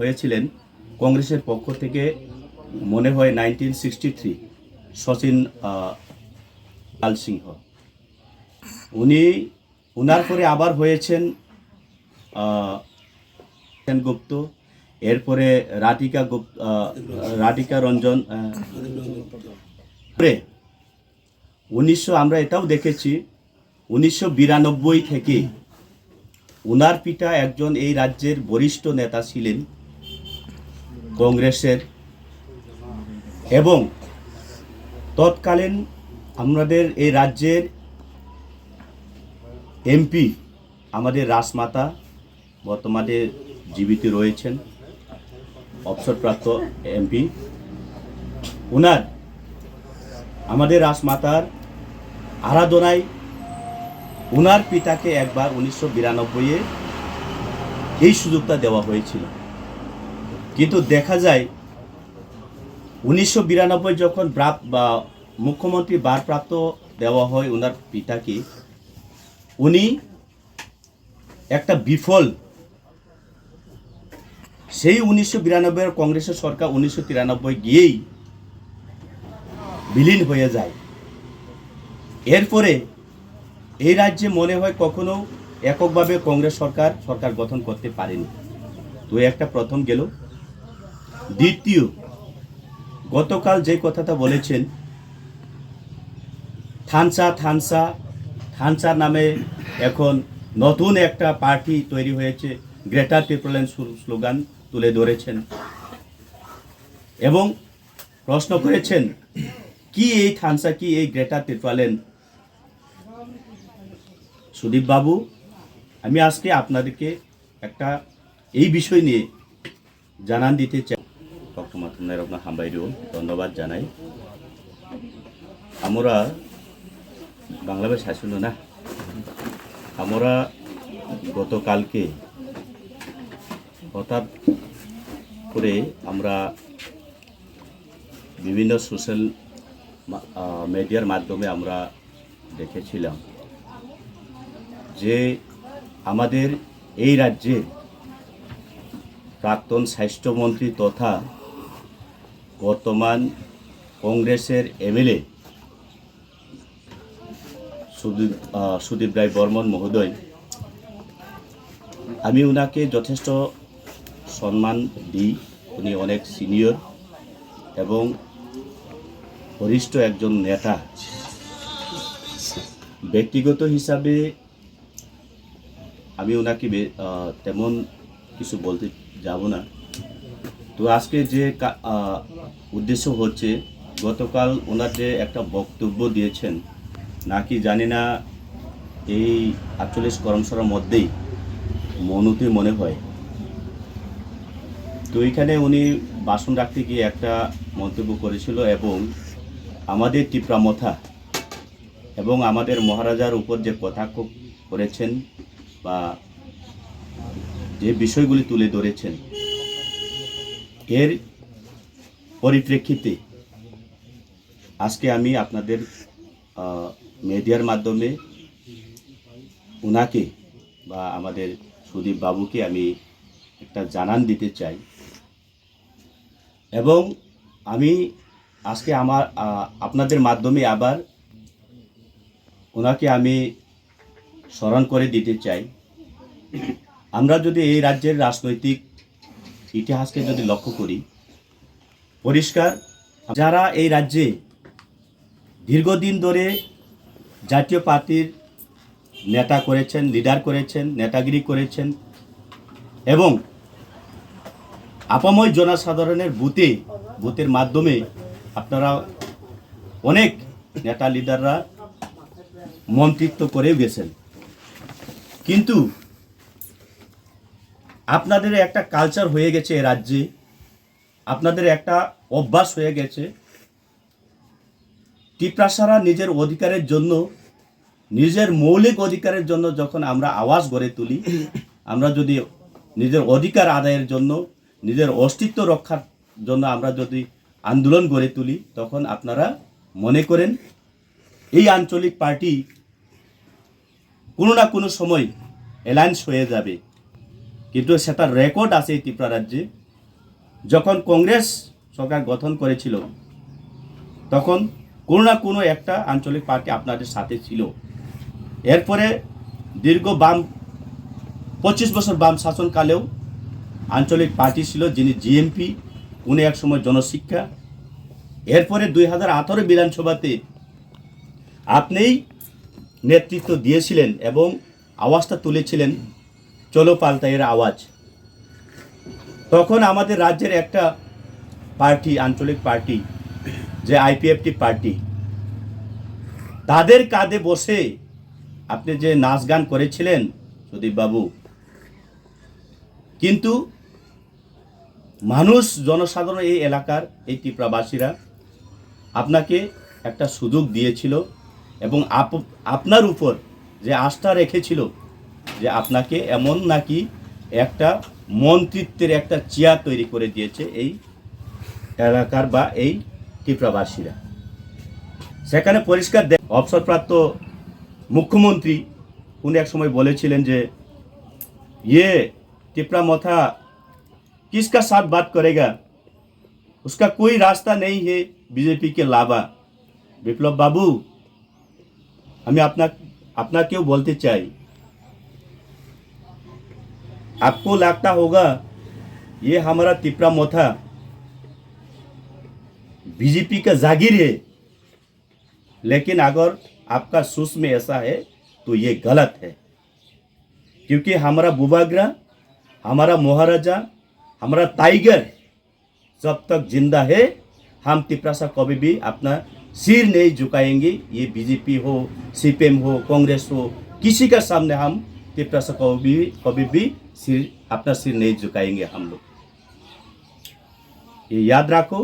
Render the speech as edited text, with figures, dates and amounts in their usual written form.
হয়েছিলেন কংগ্রেসের পক্ষ থেকে, মনে হয় 1963, শচীন লাল সিংহ। উনার পরে আবার হয়েছেন সেনগুপ্ত, এরপরে রাধিকা রঞ্জন। 1900 আমরা এটাও দেখেছি 1992 থেকে উনার পিতা একজন এই রাজ্যের বরিষ্ঠ নেতা ছিলেন কংগ্রেসের, এবং তৎকালীন আমাদের এই রাজ্যের এমপি আমাদের রাজমাতা বর্তমানে জীবিত রয়েছেন, অবসরপ্রাপ্ত এমপি। উনার আমাদের রাজমাতার আরাধনায় উনার পিতাকে একবার 1992-এ এই সুযোগটা দেওয়া হয়েছিল। কিন্তু দেখা যায় 1992 যখন মুখ্যমন্ত্রী ভারপ্রাপ্ত দেওয়া হয় ওনার পিতাকে, উনি একটা বিফল, সেই 1992 কংগ্রেসের সরকার 1993 গিয়েই বিলীন হয়ে যায়। এরপরে এই রাজ্যে মনে হয় কখনো এককভাবে কংগ্রেস সরকার গঠন করতে পারেনি। তো একটা প্রথম গেল। দ্বিতীয়, গতকাল যে কথাটা বলেছেন থানসা নামে এখন নতুন একটা পার্টি তৈরি হয়েছে, গ্রেটার ত্রিপুরাল্যান্ড স্লোগান তুলে ধরেছেন এবং প্রশ্ন করেছেন কি এই থানসা, কি এই গ্রেটার ত্রিপুরাল্যান্ড। সুদীপ বাবু, আমি আজকে আপনাদেরকে একটা এই বিষয় নিয়ে জানান দিতে চাই। হামবাইরেও ধন্যবাদ জানাই। আমরা বাংলাদেশ শাসন না, আমরা গতকালকে হঠাৎ করে আমরা বিভিন্ন সোশ্যাল মিডিয়ার মাধ্যমে আমরা দেখেছিলাম যে আমাদের এই রাজ্যের প্রাক্তন স্বাস্থ্যমন্ত্রী তথা বর্তমান কংগ্রেসের এমএলএ সুদীপ রায় বর্মন মহোদয়, আমি ওনাকে যথেষ্ট সম্মান দিই। উনি অনেক সিনিয়র এবং বরিষ্ঠ একজন নেতা। ব্যক্তিগত হিসাবে আমি ওনাকে তেমন কিছু বলতে যাব না। তো আজকে যে উদ্দেশ্য হচ্ছে, গতকাল ওনার যে একটা বক্তব্য দিয়েছেন নাকি জানি না, এই 48 কর্মশালার মধ্যেই মনুতে মনে হয়। তো এইখানে উনি ভাষণ রাখতে গিয়ে একটা মন্তব্য করেছিল এবং আমাদের টিপ্রামথা এবং আমাদের মহারাজার উপর যে কটাক্ষ করেছেন বা যে বিষয়গুলি তুলে ধরেছেন, এর পরিপ্রেক্ষিতে আজকে আমি আপনাদের মিডিয়ার মাধ্যমে ওনাকে বা আমাদের সুদীপ বাবুকে আমি একটা জানান দিতে চাই। এবং আমি আজকে আপনাদের মাধ্যমে আবার ওনাকে আমি স্মরণ করে দিতে চাই। আমরা যদি এই রাজ্যের রাজনৈতিক ইতিহাসকে যদি লক্ষ্য করি, পরিষ্কার যারা এই রাজ্যে দীর্ঘদিন ধরে জাতীয় পার্টির নেতা করেছেন, লিডার করেছেন, নেতাগিরি করেছেন এবং আপাময় জনসাধারণের বুথের মাধ্যমে আপনারা অনেক নেতা লিডাররা মন্ত্রিত্ব করেও গেছেন। কিন্তু আপনাদের একটা কালচার হয়ে গেছে এ রাজ্যে, আপনাদের একটা অভ্যাস হয়ে গেছে, টিপ্রাসারা নিজের অধিকারের জন্য, নিজের মৌলিক অধিকারের জন্য যখন আমরা আওয়াজ গড়ে তুলি, আমরা যদি নিজের অধিকার আদায়ের জন্য, নিজের অস্তিত্ব রক্ষার জন্য আমরা যদি আন্দোলন গড়ে তুলি, তখন আপনারা মনে করেন এই আঞ্চলিক পার্টি কোনো না কোনো সময় অ্যালায়েন্স হয়ে যাবে। কিন্তু সেটার রেকর্ড আছে এই ত্রিপুরা রাজ্যে। যখন কংগ্রেস সরকার গঠন করেছিল তখন কোনো না কোনো একটা আঞ্চলিক পার্টি আপনাদের সাথে ছিল। এরপরে দীর্ঘ 25 বছর বাম শাসনকালেও আঞ্চলিক পার্টি ছিল, যিনি জিএমপি, উনি একসময় জনশিক্ষা। এরপরে 2018 বিধানসভাতে আপনিই নেতৃত্ব দিয়েছিলেন এবং আওয়াজটা তুলেছিলেন চলো পাল্টাইয়ের আওয়াজ। তখন আমাদের রাজ্যের একটা পার্টি, আঞ্চলিক পার্টি, যে আইপিএফটি পার্টি, তাদের কাঁধে বসে আপনি যে নাচ গান করেছিলেন সুদীপ বাবু, কিন্তু মানুষ, জনসাধারণ, এই এলাকার এই ত্রিপুরাবাসীরা আপনাকে একটা সুযোগ দিয়েছিল এবং আপনার উপর যে আস্থা রেখেছিল যে আপনাকে এমন নাকি একটা মন্ত্রিত্বের একটা চেয়ার তৈরি করে দিয়েছে এই এলাকার বা এই ত্রিপুরাবাসীরা। সেখানে পরিষ্কার অবসরপ্রাপ্ত মুখ্যমন্ত্রী উনি এক সময় বলেছিলেন যে ये टिपरा मोथा किसका साथ बात करेगा, उसका कोई रास्ता नहीं है बीजेपी के अलावा। विप्लव बाबू, हमें अपना क्यों बोलते चाहिए, आपको लगता होगा ये हमारा टिपरा मोथा बीजेपी का जागीर है, लेकिन अगर आपका सोच में ऐसा है तो ये गलत है, क्योंकि हमारा बुबाग्रा, हमारा महाराजा, हमारा टाइगर जब तक जिंदा है हम टिपरा सा कभी भी अपना सिर नहीं झुकाएंगे। ये बीजेपी हो, सीपीएम हो, कांग्रेस हो, किसी का सामने हम टिपरा सा कभी भी अपना सिर नहीं झुकाएंगे हम लोग। ये याद रखो।